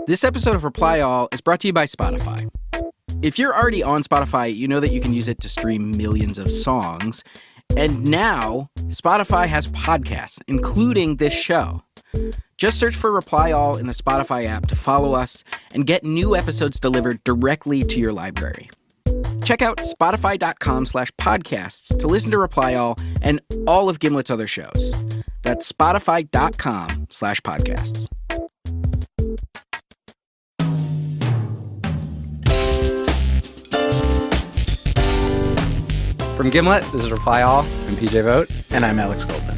This episode of Reply All is brought to you by Spotify. If you're already on Spotify, you know that you can use it to stream millions of songs. And now, Spotify has podcasts, including this show. Just search for Reply All in the Spotify app to follow us and get new episodes delivered directly to your library. Check out spotify.com/podcasts to listen to Reply All and all of Gimlet's other shows. That's spotify.com/podcasts. From Gimlet, this is Reply All. I'm PJ Vogt. And I'm Alex Goldman.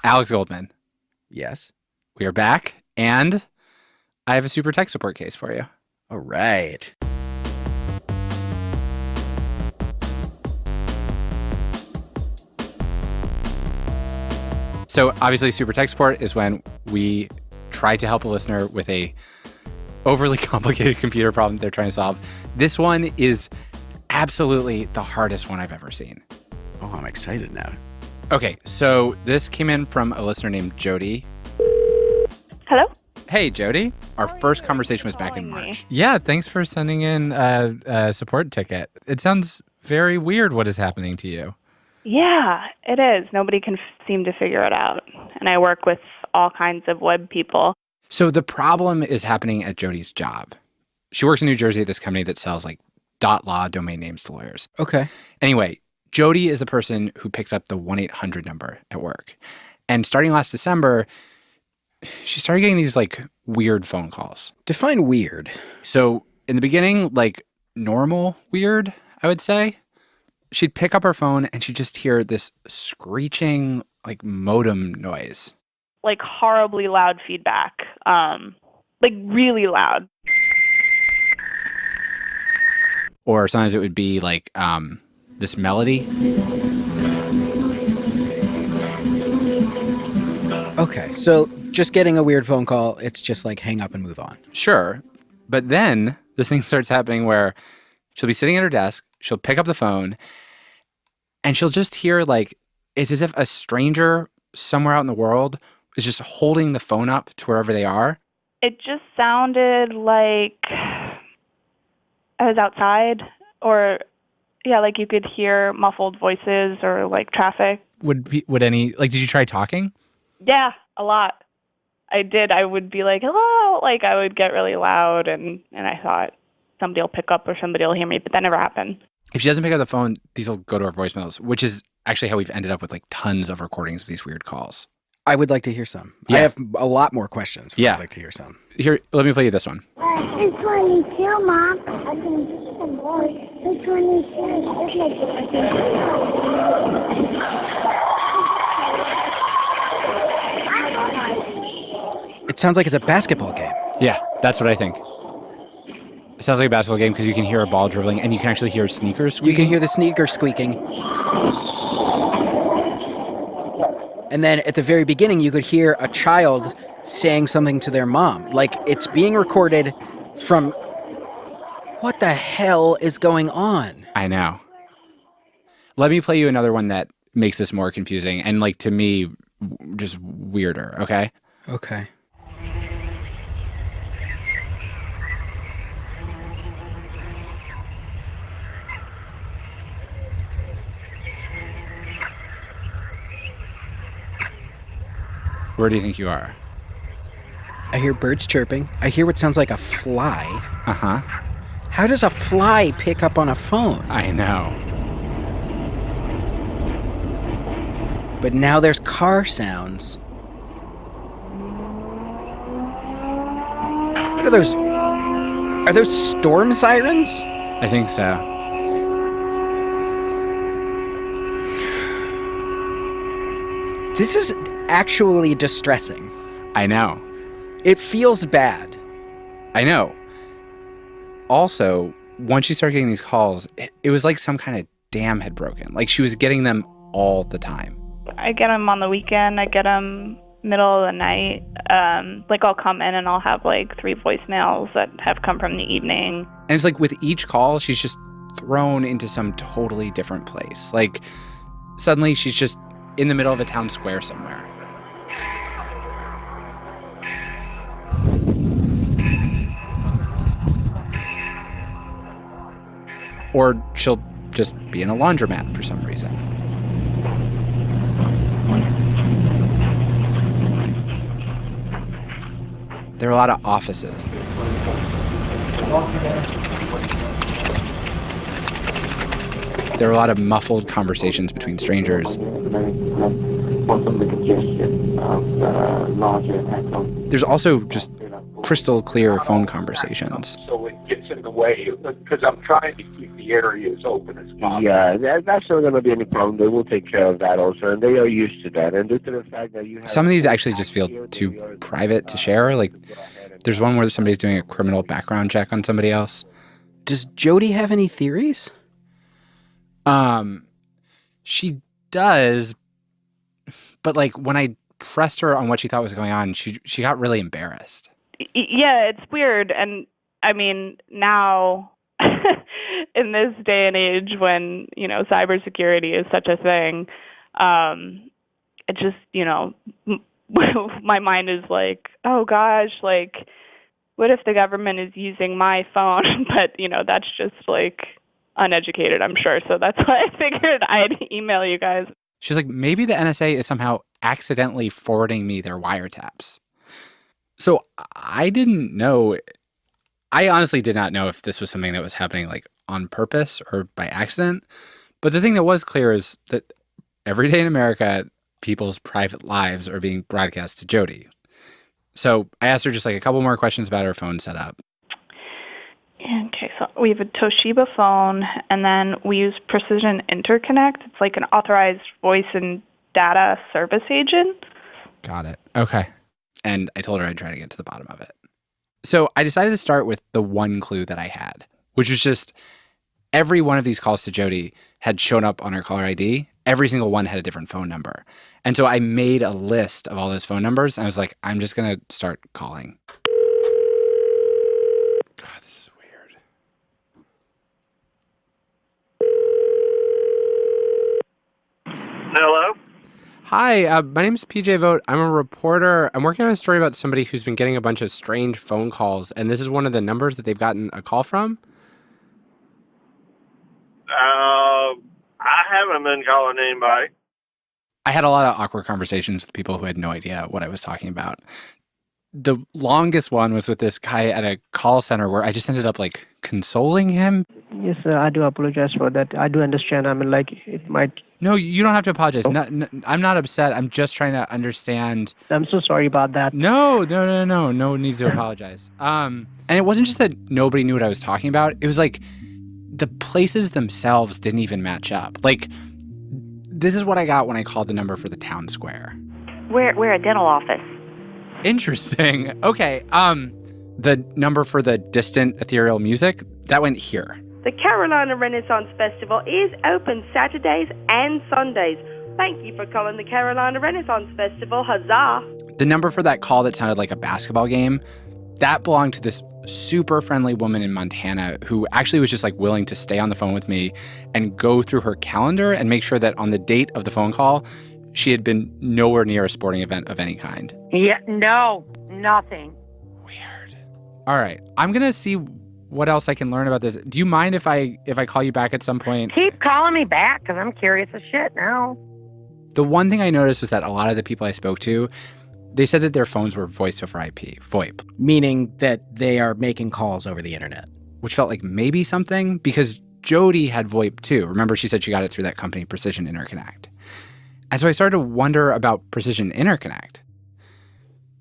Alex Goldman. Yes? We are back, and I have a super tech support case for you. All right. So obviously, super tech support is when we try to help a listener with a overly complicated computer problem they're trying to solve. This one is absolutely the hardest one I've ever seen. Oh, I'm excited now. Okay, so this came in from a listener named Jody. Hello? Hey, Jody. Our first conversation was back in March. Yeah, thanks for sending in a support ticket. It sounds very weird what is happening to you. Yeah, it is. Nobody can seem to figure it out. And I work with all kinds of web people. So the problem is happening at Jody's job. She works in New Jersey at this company that sells like .law domain names to lawyers. Okay. Anyway, Jody is the person who picks up the 1-800 number at work. And starting last December, she started getting these like weird phone calls. Define weird. So in the beginning, like normal weird, I would say. She'd pick up her phone and she'd just hear this screeching like modem noise. Like horribly loud feedback. Like really loud. Or sometimes it would be like this melody. Okay, so just getting a weird phone call, it's just like hang up and move on. Sure. But then this thing starts happening where she'll be sitting at her desk, she'll pick up the phone, and she'll just hear like, it's as if a stranger somewhere out in the world is just holding the phone up to wherever they are. It just sounded like I was outside, or yeah, like you could hear muffled voices or like traffic. Would any, like, did you try talking? Yeah, a lot. I did. I would be like, hello. Like I would get really loud and I thought somebody will pick up or somebody will hear me, but that never happened. If she doesn't pick up the phone, these will go to our voicemails, which is actually how we've ended up with like tons of recordings of these weird calls. I would like to hear some. Yeah. I have a lot more questions. But Yeah. I'd like to hear some. Here, let me play you this one. It's 22, Mom. I can see the boy. It's 22. It sounds like it's a basketball game. Yeah, that's what I think. It sounds like a basketball game because you can hear a ball dribbling and you can actually hear sneakers squeaking. You can hear the sneaker squeaking. And then at the very beginning, you could hear a child saying something to their mom. Like it's being recorded from... What the hell is going on? I know. Let me play you another one that makes this more confusing and, like, to me, just weirder, okay? Okay. Where do you think you are? I hear birds chirping. I hear what sounds like a fly. Uh-huh. How does a fly pick up on a phone? I know. But now there's car sounds. What are those? Are those storm sirens? I think so. This is actually distressing. I know. It feels bad. I know. Also, once she started getting these calls, it was like some kind of dam had broken. Like she was getting them all the time. I get them on the weekend. I get them middle of the night. Like I'll come in and I'll have like 3 voicemails that have come from the evening. And it's like with each call, she's just thrown into some totally different place. Like suddenly she's just in the middle of a town square somewhere. Or she'll just be in a laundromat for some reason. There are a lot of offices. There are a lot of muffled conversations between strangers. There's also just crystal clear phone conversations. So it gets in the way, because I'm trying to keep the area as open as possible. Yeah, that's not going to be any problem. They will take care of that also, and they are used to that. And due to the fact that you have... Some of these actually just feel too private to share. Like, there's one where somebody's doing a criminal background check on somebody else. Does Jody have any theories? She does, but like when I pressed her on what she thought was going on, she got really embarrassed. Yeah, it's weird. And I mean, now in this day and age when, cybersecurity is such a thing, it just, my mind is like, oh gosh, like, what if the government is using my phone? But, that's just like uneducated, I'm sure. So that's why I figured I'd email you guys. She's like, maybe the NSA is somehow accidentally forwarding me their wiretaps. So I didn't know. I honestly did not know if this was something that was happening like on purpose or by accident. But the thing that was clear is that every day in America, people's private lives are being broadcast to Jody. So I asked her just like a couple more questions about her phone setup. Okay, so we have a Toshiba phone, and then we use Precision Interconnect. It's like an authorized voice and data service agent. Got it. Okay. And I told her I'd try to get to the bottom of it. So I decided to start with the one clue that I had, which was just every one of these calls to Jody had shown up on her caller ID. Every single one had a different phone number. And so I made a list of all those phone numbers, and I was like, I'm just going to start calling. God, this is weird. Hello? Hi, my name's PJ Vogt. I'm a reporter. I'm working on a story about somebody who's been getting a bunch of strange phone calls, and this is one of the numbers that they've gotten a call from. I haven't been calling anybody. I had a lot of awkward conversations with people who had no idea what I was talking about. The longest one was with this guy at a call center where I just ended up like consoling him. Yes, sir, I do apologize for that. I do understand. I mean, like, it might... No, you don't have to apologize. I'm not upset. I'm just trying to understand. I'm so sorry about that. No. No need to apologize. And it wasn't just that nobody knew what I was talking about. It was like the places themselves didn't even match up. Like, this is what I got when I called the number for the town square. We're a dental office. Interesting. Okay. The number for the distant ethereal music, that went here. The Carolina Renaissance Festival is open Saturdays and Sundays. Thank you for calling the Carolina Renaissance Festival. Huzzah! The number for that call that sounded like a basketball game, that belonged to this super friendly woman in Montana who actually was just like willing to stay on the phone with me and go through her calendar and make sure that on the date of the phone call, she had been nowhere near a sporting event of any kind. Yeah, no, nothing. Weird. All right, I'm going to see what else I can learn about this. Do you mind if I call you back at some point? Keep calling me back because I'm curious as shit now. The one thing I noticed was that a lot of the people I spoke to, they said that their phones were voice over IP, VoIP. Meaning that they are making calls over the internet. Which felt like maybe something because Jody had VoIP too. Remember, she said she got it through that company, Precision Interconnect. And so I started to wonder about Precision Interconnect.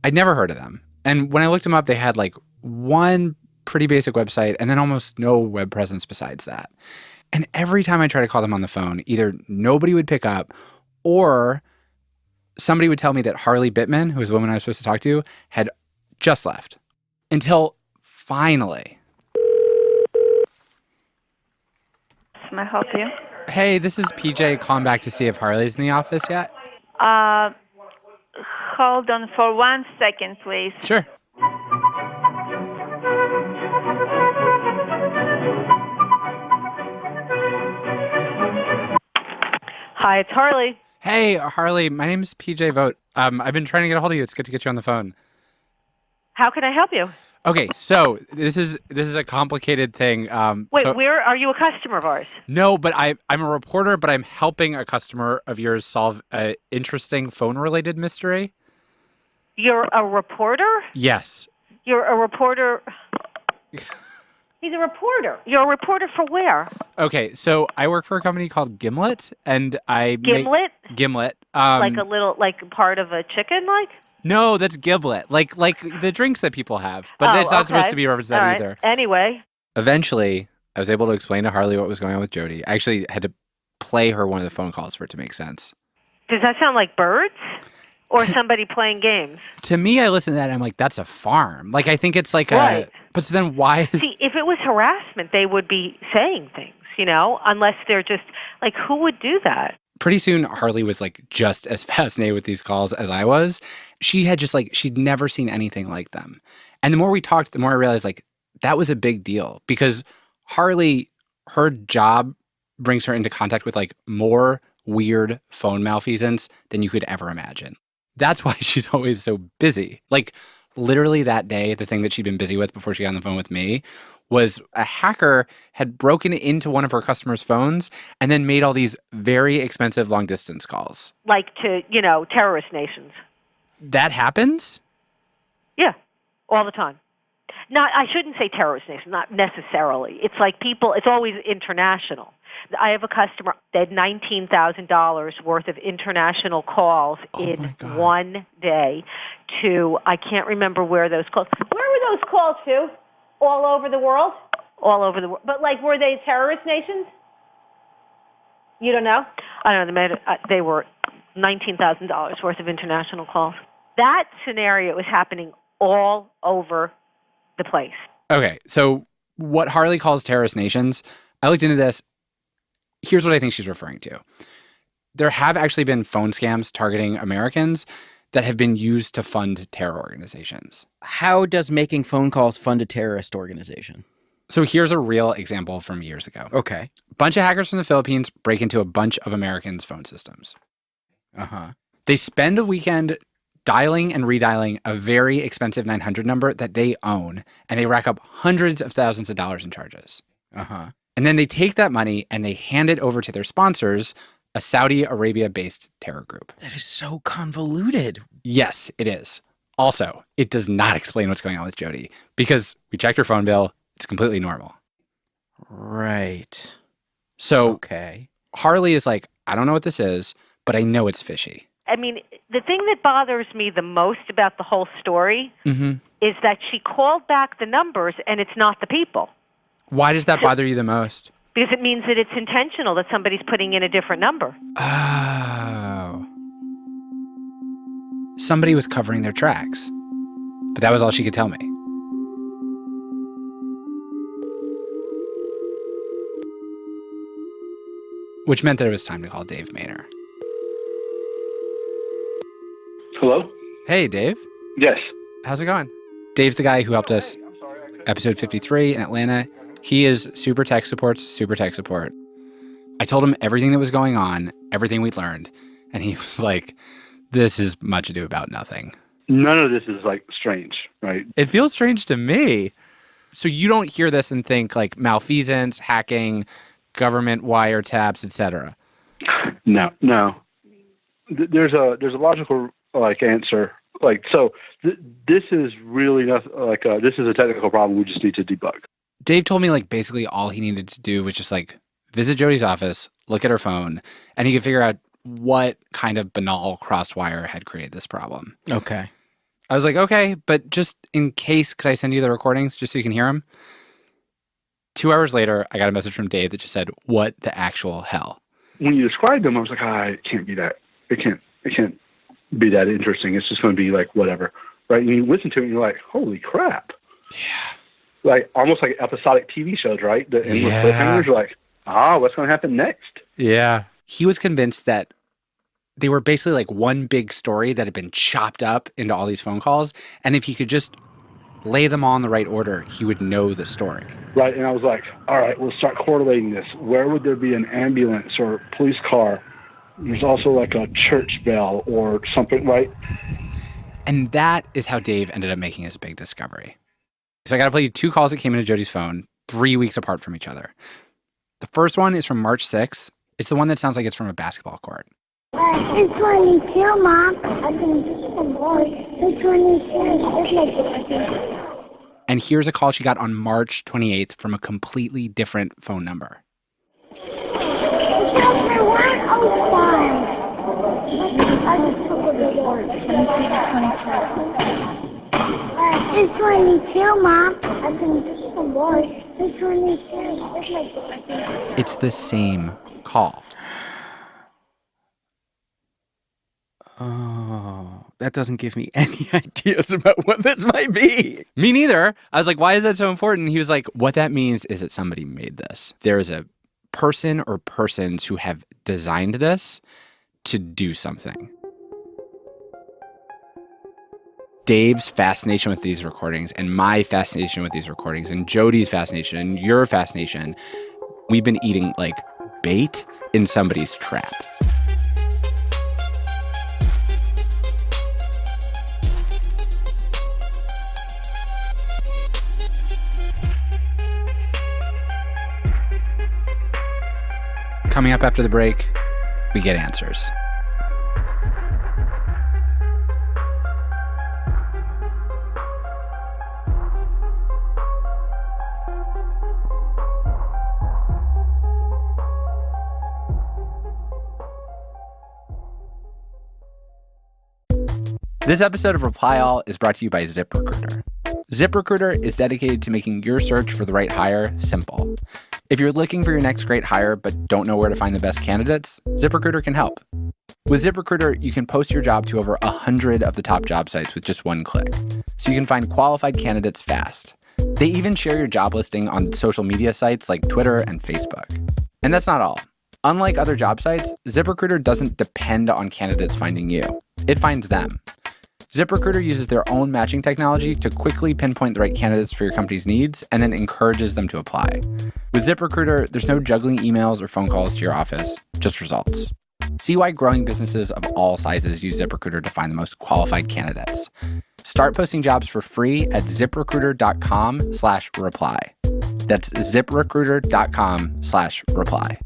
I'd never heard of them. And when I looked them up, they had like one pretty basic website and then almost no web presence besides that. And every time I tried to call them on the phone, either nobody would pick up or somebody would tell me that Harley Bittman, who was the woman I was supposed to talk to, had just left. Until finally. Can I help you? Hey, this is PJ calling back to see if Harley's in the office yet. Hold on for 1 second, please. Sure. Hi, it's Harley. Hey, Harley, my name's PJ Vogt. I've been trying to get a hold of you. It's good to get you on the phone. How can I help you? Okay, so this is a complicated thing. Wait, so- where are you a customer of ours? No, but I'm a reporter, but I'm helping a customer of yours solve an interesting phone-related mystery. You're a reporter? Yes. You're a reporter. He's a reporter. You're a reporter for where? Okay, so I work for a company called Gimlet, and Gimlet? Gimlet. Like a little, like part of a chicken, like? No, that's Gimlet, like the drinks that people have, but that's not supposed to be referenced that right. either. Anyway. Eventually, I was able to explain to Harley what was going on with Jody. I actually had to play her one of the phone calls for it to make sense. Does that sound like birds? Or somebody playing games? To me, I listen to that and I'm like, that's a farm. Like, I think it's like right. But so then why is... See, if it was harassment, they would be saying things, unless they're just, like, who would do that? Pretty soon, Harley was like just as fascinated with these calls as I was. She had just she'd never seen anything like them. And the more we talked, the more I realized that was a big deal because Harley, her job brings her into contact with more weird phone malfeasance than you could ever imagine. That's why she's always so busy. Literally that day, the thing that she'd been busy with before she got on the phone with me was a hacker had broken into one of her customers' phones and then made all these very expensive long-distance calls. Like to, terrorist nations. That happens? Yeah, all the time. I shouldn't say terrorist nations, not necessarily. It's like people, it's always international. I have a customer that had $19,000 worth of international calls in one day to, I can't remember where those calls, where were those calls to? All over the world? All over the world. But were they terrorist nations? You don't know? I don't know. They were $19,000 worth of international calls. That scenario is happening all over the place. Okay, so what Harley calls terrorist nations, I looked into this. Here's what I think she's referring to. There have actually been phone scams targeting Americans that have been used to fund terror organizations. How does making phone calls fund a terrorist organization? So here's a real example from years ago. Okay. A bunch of hackers from the Philippines break into a bunch of Americans' phone systems. Uh-huh. They spend a weekend dialing and redialing a very expensive 900 number that they own, and they rack up hundreds of thousands of dollars in charges. Uh-huh. And then they take that money and they hand it over to their sponsors, a Saudi Arabia-based terror group. That is so convoluted. Yes, it is. Also, it does not explain what's going on with Jody because we checked her phone bill. It's completely normal. Right. So okay. Harley is like, I don't know what this is, but I know it's fishy. I mean, the thing that bothers me the most about the whole story is that she called back the numbers and it's not the people. Why does that bother you the most? Because it means that it's intentional, that somebody's putting in a different number. Oh. Somebody was covering their tracks. But that was all she could tell me. Which meant that it was time to call Dave Maynor. Hello? Hey, Dave. Yes. How's it going? Dave's the guy who helped us episode 53 in Atlanta. He is super tech support. I told him everything that was going on, everything we'd learned, and he was like, this is much ado about nothing. None of this is strange, right? It feels strange to me. So you don't hear this and think malfeasance, hacking, government wiretaps, etc. No. There's a logical answer. This is really not this is a technical problem we just need to debug. Dave told me basically all he needed to do was just visit Jody's office, look at her phone, and he could figure out what kind of banal crosswire had created this problem. Okay. I was like, okay, but just in case, could I send you the recordings just so you can hear them? 2 hours later, I got a message from Dave that just said, what the actual hell? When you described them, I was like, it can't be that. It can't be that interesting. It's just going to be whatever, right? And you listen to it and you're like, holy crap. Yeah. Almost like episodic TV shows, right? The endless cliffhangers are what's going to happen next? Yeah. He was convinced that they were basically one big story that had been chopped up into all these phone calls. And if he could just lay them all in the right order, he would know the story. Right. And I was like, all right, we'll start correlating this. Where would there be an ambulance or police car? There's also a church bell or something, right? And that is how Dave ended up making his big discovery. So I got to play you 2 calls that came into Jody's phone 3 weeks apart from each other. The first one is from March 6th. It's the one that sounds like it's from a basketball court. It's 22, Mom. I can see some boys. It's 22. And here's a call she got on March 28th from a completely different phone number. It's 22, Mom. I can see some boys. It's 22. It's the same call. Oh, that doesn't give me any ideas about what this might be. Me neither. I was like, why is that so important? He was like, what that means is that somebody made this. There is a person or persons who have designed this to do something. Dave's fascination with these recordings and my fascination with these recordings and Jody's fascination and your fascination, we've been eating like bait in somebody's trap. Coming up after the break, we get answers. This episode of Reply All is brought to you by ZipRecruiter. ZipRecruiter is dedicated to making your search for the right hire simple. If you're looking for your next great hire but don't know where to find the best candidates, ZipRecruiter can help. With ZipRecruiter, you can post your job to over 100 of the top job sites with just one click, so you can find qualified candidates fast. They even share your job listing on social media sites like Twitter and Facebook. And that's not all. Unlike other job sites, ZipRecruiter doesn't depend on candidates finding you. It finds them. ZipRecruiter uses their own matching technology to quickly pinpoint the right candidates for your company's needs and then encourages them to apply. With ZipRecruiter, there's no juggling emails or phone calls to your office, just results. See why growing businesses of all sizes use ZipRecruiter to find the most qualified candidates. Start posting jobs for free at ZipRecruiter.com/reply. That's ZipRecruiter.com/reply.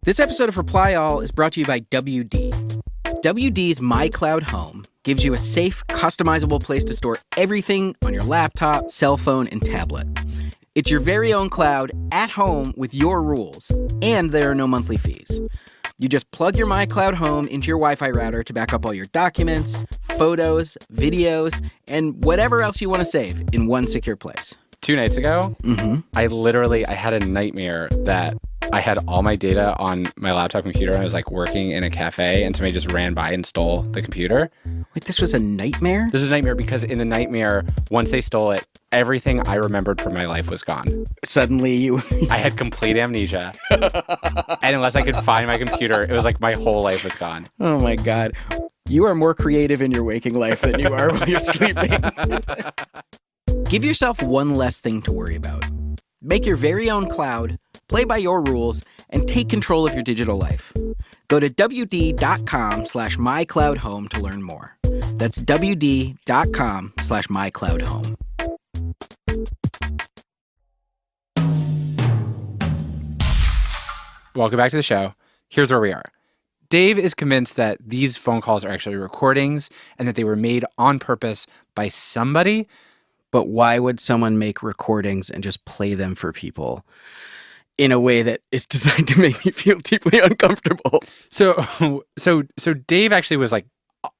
This episode of Reply All is brought to you by WD. WD's My Cloud Home gives you a safe, customizable place to store everything on your laptop, cell phone, and tablet. It's your very own cloud at home with your rules, and there are no monthly fees. You just plug your My Cloud Home into your Wi-Fi router to back up all your documents, photos, videos, and whatever else you want to save in one secure place. 2 nights ago, I had a nightmare that I had all my data on my laptop computer and I was like working in a cafe and somebody just ran by and stole the computer. Wait, this was a nightmare? This was a nightmare because in the nightmare, once they stole it, everything I remembered from my life was gone. Suddenly I had complete amnesia. And unless I could find my computer, it was like my whole life was gone. Oh my God. You are more creative in your waking life than you are while you're sleeping. Give yourself one less thing to worry about. Make your very own cloud, play by your rules, and take control of your digital life. Go to WD.com/mycloudhome to learn more. That's WD.com/mycloudhome. Welcome back to the show. Here's where we are. Dave is convinced that these phone calls are actually recordings and that they were made on purpose by somebody. But why would someone make recordings and just play them for people in a way that is designed to make me feel deeply uncomfortable? So Dave actually was like,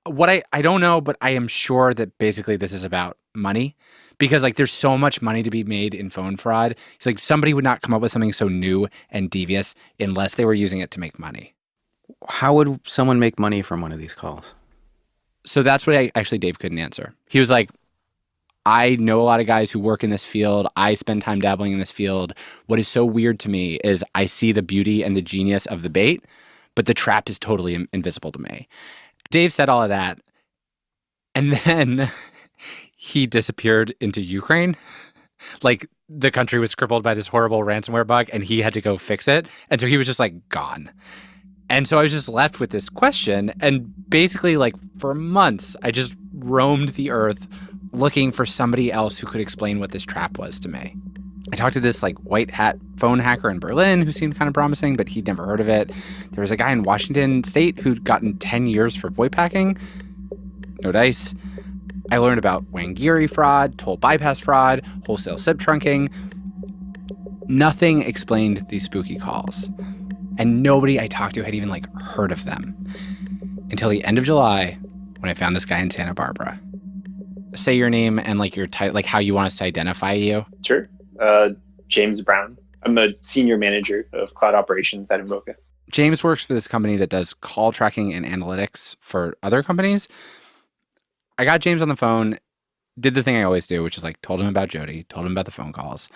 what I don't know, but I am sure that basically this is about money because like there's so much money to be made in phone fraud. He's like, somebody would not come up with something so new and devious unless they were using it to make money. How would someone make money from one of these calls? So that's what Dave couldn't answer. He was like, I know a lot of guys who work in this field. I spend time dabbling in this field. What is so weird to me is I see the beauty and the genius of the bait, but the trap is totally invisible to me. Dave said all of that, and then he disappeared into Ukraine. Like the country was crippled by this horrible ransomware bug, and he had to go fix it. And so he was just like gone. And so I was just left with this question. And basically, like for months, I just roamed the earth looking for somebody else who could explain what this trap was to me. I talked to this like white hat phone hacker in Berlin who seemed kind of promising, but he'd never heard of it. There was a guy in Washington State who'd gotten 10 years for VoIP hacking. No dice. I learned about Wangiri fraud, toll bypass fraud, wholesale SIP trunking. Nothing explained these spooky calls. And nobody I talked to had even like heard of them until the end of July when I found this guy in Santa Barbara. Say your name and like your title, like how you want us to identify you. Sure. James Brown. I'm a senior manager of cloud operations at Vogt. James works for this company that does call tracking and analytics for other companies. I got James on the phone, did the thing I always do, which is like told him about Jody, told him about the phone calls.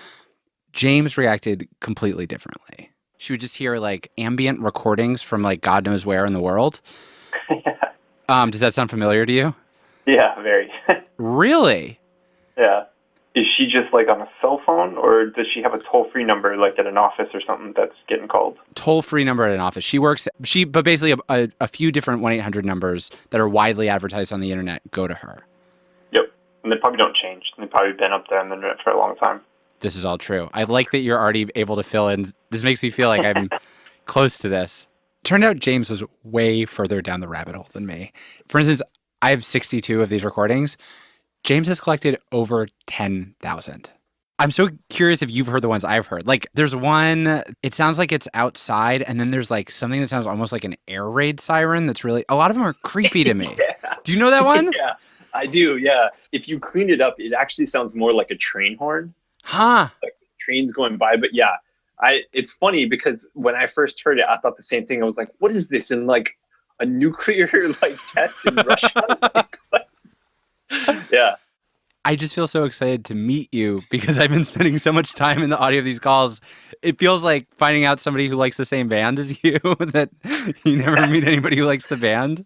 James reacted completely differently. She would just hear like ambient recordings from like God knows where in the world. Does that sound familiar to you? Yeah, very. Really? Yeah. Is she just like on a cell phone, or does she have a toll-free number like at an office or something that's getting called? Toll-free number at an office. But basically a few different 1-800 numbers that are widely advertised on the internet go to her. Yep. And they probably don't change. They've probably been up there on the internet for a long time. This is all true. I like that you're already able to fill in. This makes me feel like I'm close to this. Turned out James was way further down the rabbit hole than me. For instance, I have 62 of these recordings. James has collected over 10,000. I'm so curious if you've heard the ones I've heard. Like, there's one, it sounds like it's outside, and then there's like something that sounds almost like an air raid siren that's really, a lot of them are creepy to me. Yeah. Do you know that one? Yeah, I do, yeah. If you clean it up, it actually sounds more like a train horn. Huh. Like trains going by, but yeah. It's funny because when I first heard it, I thought the same thing. I was like, what is this in like a nuclear like test in Russia? Like, what? Yeah. I just feel so excited to meet you because I've been spending so much time in the audio of these calls. It feels like finding out somebody who likes the same band as you, that you never meet anybody who likes the band.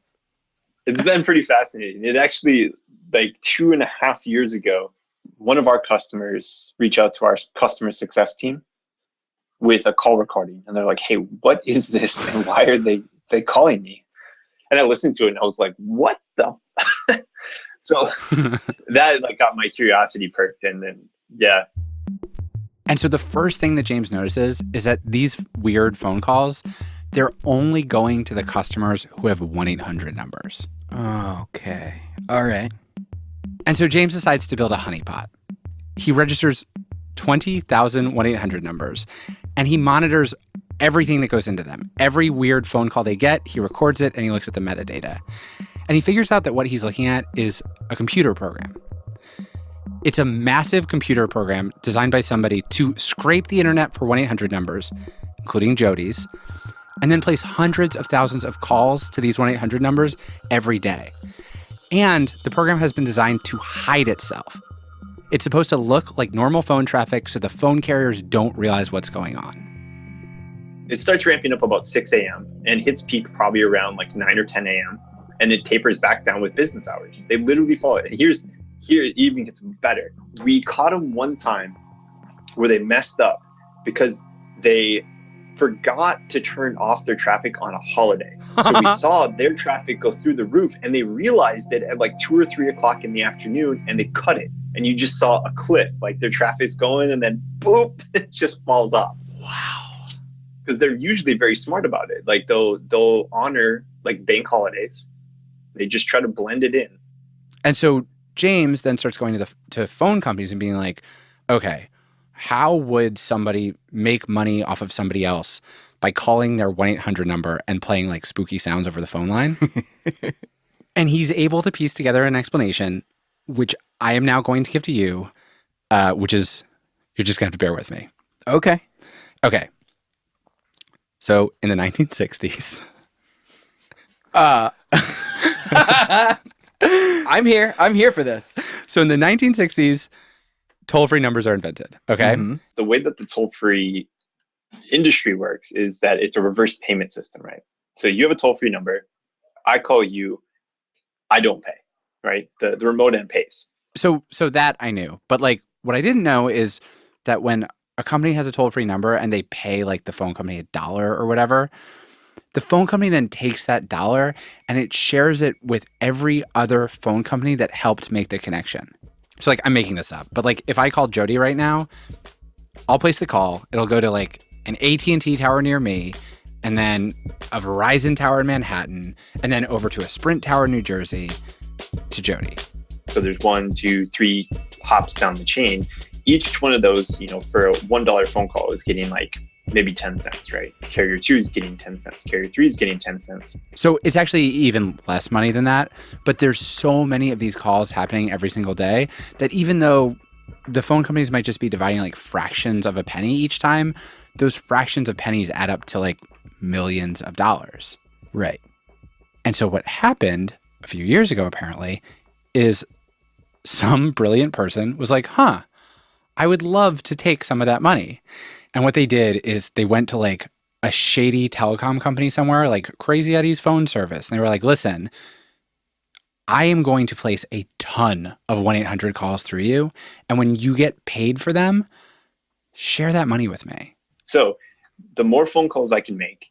It's been pretty fascinating. It actually, like 2.5 years ago, one of our customers reached out to our customer success team with a call recording. And they're like, hey, what is this? And why are they calling me? And I listened to it and I was like, what the? So that like got my curiosity perked, and then, yeah. And so the first thing that James notices is that these weird phone calls, they're only going to the customers who have 1-800 numbers. Okay. All right. And so James decides to build a honeypot. He registers 20,000 1-800 numbers, and he monitors everything that goes into them. Every weird phone call they get, he records it, and he looks at the metadata. And he figures out that what he's looking at is a computer program. It's a massive computer program designed by somebody to scrape the internet for 1-800 numbers, including Jody's, and then place hundreds of thousands of calls to these 1-800 numbers every day. And the program has been designed to hide itself. It's supposed to look like normal phone traffic so the phone carriers don't realize what's going on. It starts ramping up about 6 a.m. and hits peak probably around like 9 or 10 a.m. And it tapers back down with business hours. They literally follow it. And here it even gets better. We caught them one time where they messed up because they forgot to turn off their traffic on a holiday. So we saw their traffic go through the roof, and they realized it at like 2 or 3 o'clock in the afternoon, and they cut it. And you just saw a cliff, like their traffic's going, and then boop, it just falls off. Wow. Because they're usually very smart about it. Like they'll honor like bank holidays. They just try to blend it in. And so James then starts going to phone companies and being like, okay, how would somebody make money off of somebody else by calling their 1-800 number and playing like spooky sounds over the phone line? And he's able to piece together an explanation, which I am now going to give to you, which is, you're just going to have to bear with me. Okay. Okay. So in the 1960s. I'm here for this. So in the 1960s, toll-free numbers are invented, okay? Mm-hmm. The way that the toll-free industry works is that it's a reverse payment system, right? So you have a toll-free number. I call you. I don't pay, right? The remote end pays. So that I knew. But like what I didn't know is that when a company has a toll-free number and they pay like the phone company $1 or whatever, the phone company then takes that $1 and it shares it with every other phone company that helped make the connection. So like I'm making this up, but like if I call Jody right now, I'll place the call. It'll go to like an AT&T tower near me, and then a Verizon tower in Manhattan, and then over to a Sprint tower in New Jersey to Jody. So there's 1, 2, 3 hops down the chain. Each one of those, for a $1 phone call is getting like maybe 10 cents, right? Carrier 2 is getting 10 cents. Carrier 3 is getting 10 cents. So it's actually even less money than that, but there's so many of these calls happening every single day that even though the phone companies might just be dividing like fractions of a penny each time, those fractions of pennies add up to like millions of dollars. Right. And so what happened a few years ago, apparently, is some brilliant person was like, I would love to take some of that money. And what they did is they went to like a shady telecom company somewhere, like Crazy Eddie's phone service. And they were like, listen, I am going to place a ton of 1-800 calls through you. And when you get paid for them, share that money with me. So the more phone calls I can make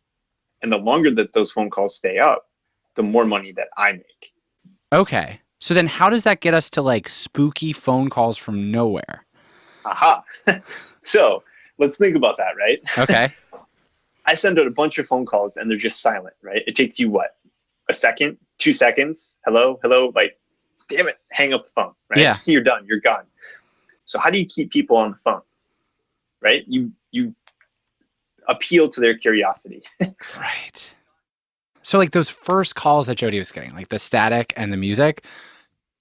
and the longer that those phone calls stay up, the more money that I make. Okay. So then how does that get us to like spooky phone calls from nowhere? Aha. So let's think about that, right? Okay. I send out a bunch of phone calls and they're just silent, right? It takes you what? A second? 2 seconds? Hello? Like, damn it, hang up the phone, right? Yeah. You're done. You're gone. So how do you keep people on the phone, right? You appeal to their curiosity. Right. So like those first calls that Jody was getting, like the static and the music,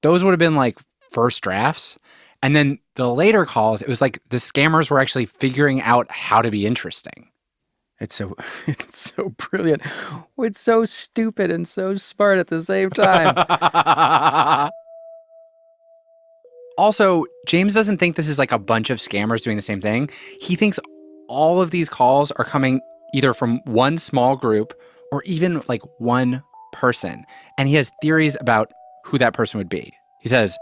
those would have been like first drafts. And then the later calls, it was like the scammers were actually figuring out how to be interesting. It's so brilliant. It's so stupid and so smart at the same time. Also, James doesn't think this is like a bunch of scammers doing the same thing. He thinks all of these calls are coming either from one small group or even like one person. And he has theories about who that person would be. He says,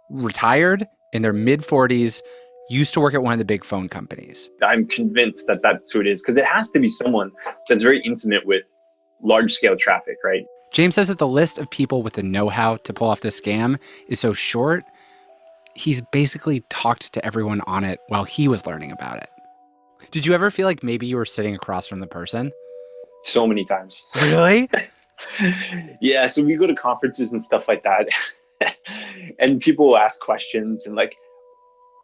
retired, in their mid-40s, used to work at one of the big phone companies. I'm convinced that that's who it is because it has to be someone that's very intimate with large-scale traffic, right? James says that the list of people with the know-how to pull off this scam is so short, he's basically talked to everyone on it while he was learning about it. Did you ever feel like maybe you were sitting across from the person? So many times. Really? Yeah, so we go to conferences and stuff like that. And people will ask questions and like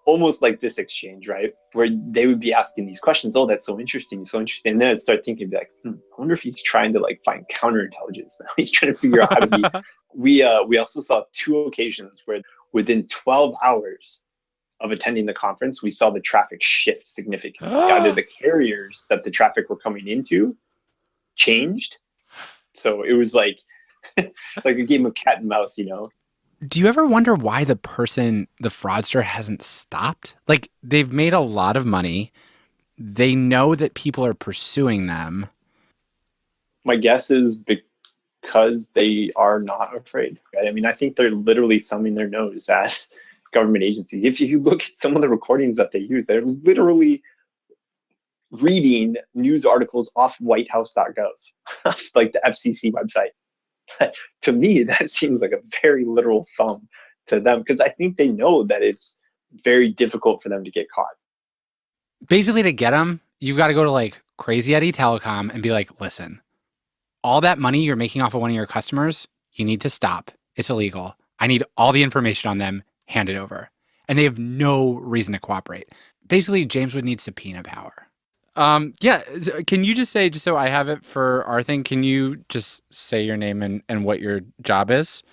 almost like this exchange, right? Where they would be asking these questions. Oh, that's so interesting. So interesting. And then I'd start thinking like, I wonder if he's trying to like find counterintelligence now. He's trying to figure out how to be. We also saw 2 occasions where within 12 hours of attending the conference, we saw the traffic shift significantly. Either the carriers that the traffic were coming into changed. So it was like like a game of cat and mouse, Do you ever wonder why the fraudster hasn't stopped? Like, they've made a lot of money. They know that people are pursuing them. My guess is because they are not afraid, right? I mean, I think they're literally thumbing their nose at government agencies. If you look at some of the recordings that they use, they're literally reading news articles off whitehouse.gov, like the FCC website. To me, that seems like a very literal thumb to them because I think they know that it's very difficult for them to get caught. Basically, to get them, you've got to go to like Crazy Eddie Telecom and be like, listen, all that money you're making off of one of your customers, you need to stop. It's illegal. I need all the information on them. Hand it over. And they have no reason to cooperate. Basically, James would need subpoena power. Yeah. Can you just say, just so I have it for our thing, can you just say your name and what your job is?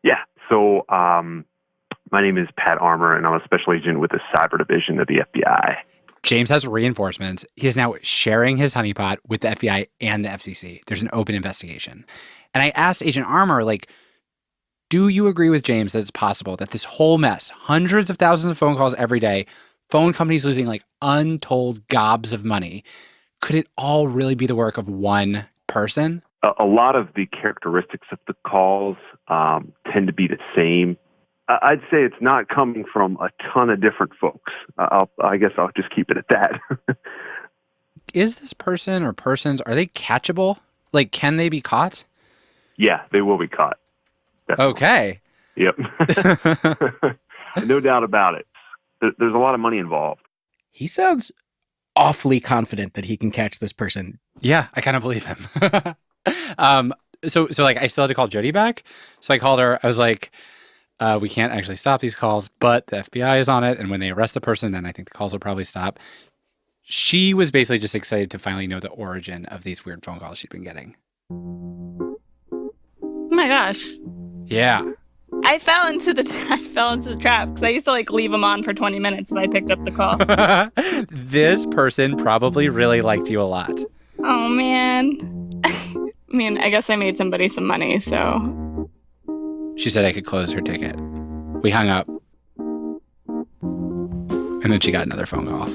Yeah. So my name is Pat Armour, and I'm a special agent with the cyber division of the FBI. James has reinforcements. He is now sharing his honeypot with the FBI and the FCC. There's an open investigation. And I asked Agent Armour, like, do you agree with James that it's possible that this whole mess, hundreds of thousands of phone calls every day, phone companies losing like untold gobs of money, could it all really be the work of one person? A lot of the characteristics of the calls tend to be the same. I'd say it's not coming from a ton of different folks. I guess I'll just keep it at that. Is this person or persons, are they catchable? Like, can they be caught? Yeah, they will be caught. Definitely. Okay. Yep. No doubt about it. There's a lot of money involved. He sounds awfully confident that he can catch this person. Yeah, I kind of believe him. So like I still had to call Jody back. So I called her. I was like, we can't actually stop these calls, but the FBI is on it. And when they arrest the person, then I think the calls will probably stop. She was basically just excited to finally know the origin of these weird phone calls she'd been getting. Oh my gosh. Yeah. I fell into the trap because I used to like leave them on for 20 minutes if I picked up the call. This person probably really liked you a lot. Oh man. I mean, I guess I made somebody some money, so. She said I could close her ticket. We hung up. And then she got another phone call.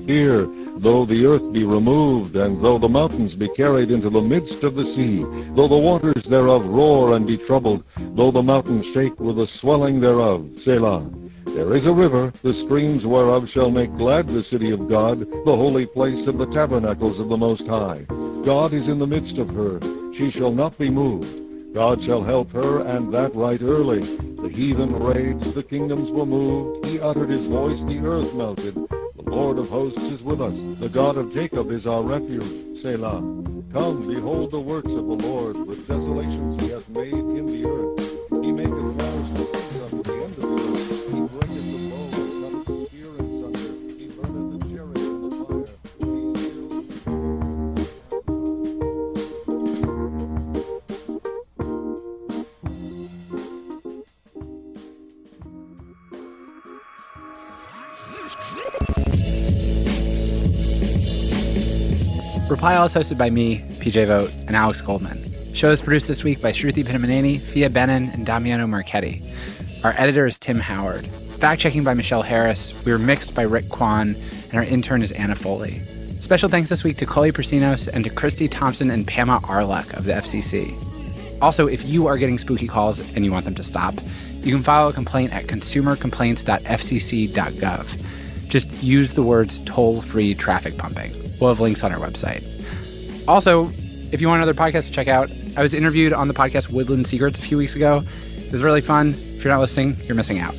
Here, though the earth be removed, and though the mountains be carried into the midst of the sea, though the waters thereof roar and be troubled, though the mountains shake with the swelling thereof, Selah. There is a river, the streams whereof shall make glad the city of God, the holy place of the tabernacles of the Most High. God is in the midst of her, she shall not be moved. God shall help her, and that right early. The heathen raged, the kingdoms were moved, he uttered his voice, the earth melted. The Lord of hosts is with us, the God of Jacob is our refuge, Selah. Come, behold the works of the Lord, with desolations he hath made in the earth. He maketh waters to cease unto the end of the earth. He breaketh the bow, and cutteth the spear in sunder. He burneth the chariot in the fire. Reply All is hosted by me, PJ Vogt, and Alex Goldman. The show is produced this week by Shruti Pinamaneni, Fia Benin, and Damiano Marchetti. Our editor is Tim Howard. Fact-checking by Michelle Harris. We were mixed by Rick Kwan, and our intern is Anna Foley. Special thanks this week to Chloe Persinos and to Christy Thompson and Pama Arluck of the FCC. Also, if you are getting spooky calls and you want them to stop, you can file a complaint at consumercomplaints.fcc.gov. Just use the words toll-free traffic pumping. We'll have links on our website. Also, if you want another podcast to check out, I was interviewed on the podcast Woodland Secrets a few weeks ago. It was really fun. If you're not listening, you're missing out.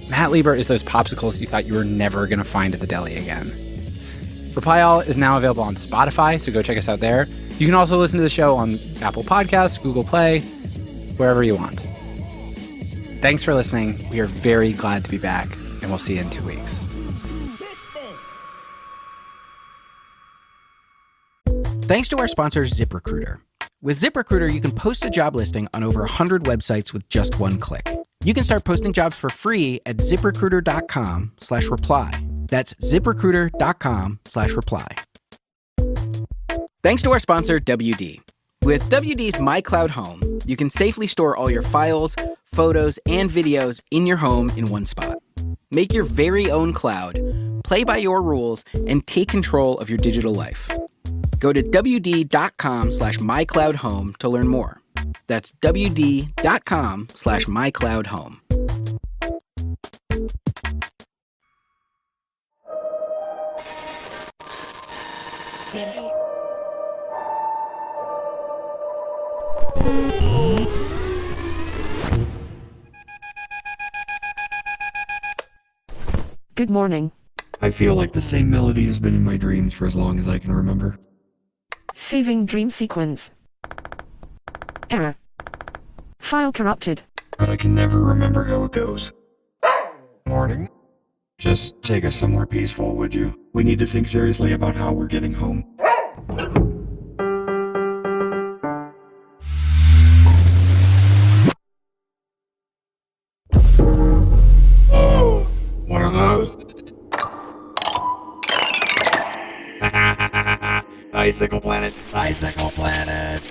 Matt Lieber is those popsicles you thought you were never going to find at the deli again. Reply All is now available on Spotify, so go check us out there. You can also listen to the show on Apple Podcasts, Google Play, wherever you want. Thanks for listening. We are very glad to be back, and we'll see you in 2 weeks. Thanks to our sponsor, ZipRecruiter. With ZipRecruiter, you can post a job listing on over 100 websites with just one click. You can start posting jobs for free at ZipRecruiter.com/reply. That's ZipRecruiter.com/reply. Thanks to our sponsor, WD. With WD's My Cloud Home, you can safely store all your files, photos, and videos in your home in one spot. Make your very own cloud, play by your rules, and take control of your digital life. Go to WD.com/mycloudhome to learn more. That's WD.com/mycloudhome. Good morning. I feel like the same melody has been in my dreams for as long as I can remember. Saving dream sequence. Error. File corrupted. But I can never remember how it goes. Morning. Just take us somewhere peaceful, would you? We need to think seriously about how we're getting home. Oh, one of those? Bicycle Planet, Bicycle Planet.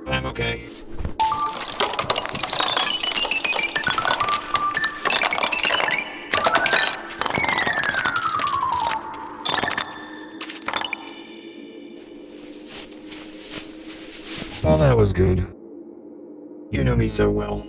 I'm okay. Well, that was good. You know me so well.